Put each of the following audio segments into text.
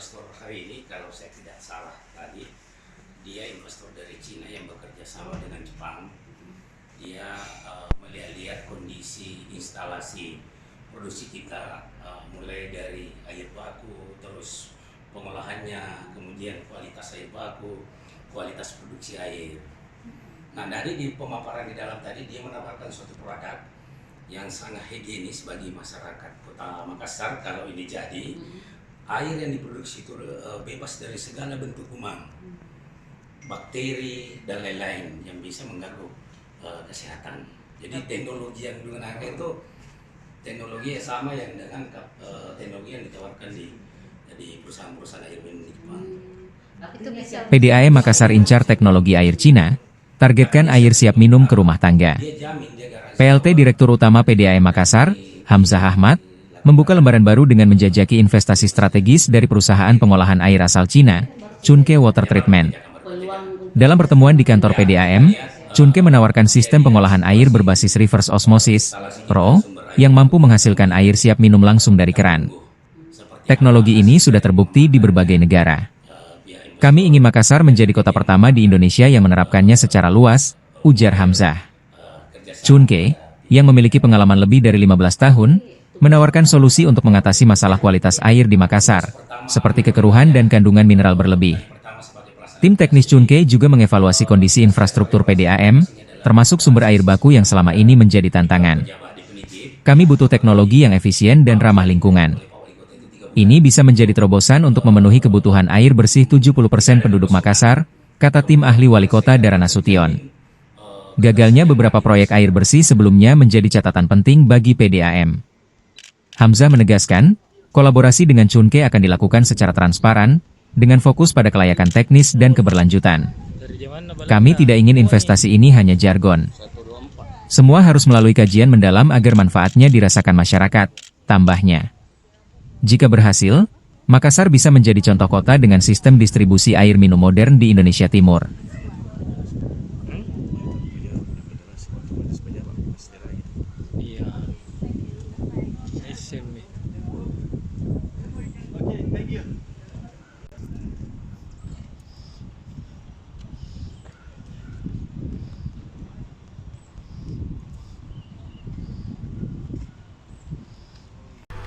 investor hari ini, kalau saya tidak salah tadi, dia investor dari Cina yang bekerja sama dengan Jepang. Dia melihat kondisi instalasi produksi kita, mulai dari air baku, terus pengolahannya, kemudian kualitas air baku, kualitas produksi air. Nah, dari di pemaparan di dalam tadi, dia menawarkan suatu produk yang sangat higienis bagi masyarakat Kota Makassar. Kalau ini jadi, air yang diproduksi itu bebas dari segala bentuk kuman, bakteri dan lain-lain yang bisa mengganggu kesehatan. Jadi teknologi yang digunakan itu teknologi yang sama yang dengan teknologi yang ditawarkan di perusahaan-perusahaan air minum di Jepang. PDAM Makassar incar teknologi air Cina, targetkan air siap minum ke rumah tangga. PLT Direktur Utama PDAM Makassar, Hamzah Ahmad, membuka lembaran baru dengan menjajaki investasi strategis dari perusahaan pengolahan air asal Cina, Chunke Water Treatment. Dalam pertemuan di kantor PDAM, Chunke menawarkan sistem pengolahan air berbasis reverse osmosis, RO, yang mampu menghasilkan air siap minum langsung dari keran. Teknologi ini sudah terbukti di berbagai negara. Kami ingin Makassar menjadi kota pertama di Indonesia yang menerapkannya secara luas, ujar Hamzah. Chunke, yang memiliki pengalaman lebih dari 15 tahun, menawarkan solusi untuk mengatasi masalah kualitas air di Makassar, seperti kekeruhan dan kandungan mineral berlebih. Tim teknis Chunke juga mengevaluasi kondisi infrastruktur PDAM, termasuk sumber air baku yang selama ini menjadi tantangan. Kami butuh teknologi yang efisien dan ramah lingkungan. Ini bisa menjadi terobosan untuk memenuhi kebutuhan air bersih 70% penduduk Makassar, kata tim ahli Wali Kota Dara Nasution. Gagalnya beberapa proyek air bersih sebelumnya menjadi catatan penting bagi PDAM. Hamzah menegaskan, kolaborasi dengan Chunke akan dilakukan secara transparan, dengan fokus pada kelayakan teknis dan keberlanjutan. Kami tidak ingin investasi ini hanya jargon. Semua harus melalui kajian mendalam agar manfaatnya dirasakan masyarakat, tambahnya. Jika berhasil, Makassar bisa menjadi contoh kota dengan sistem distribusi air minum modern di Indonesia Timur.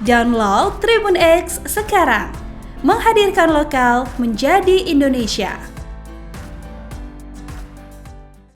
Download Tribun X sekarang, menghadirkan lokal menjadi Indonesia.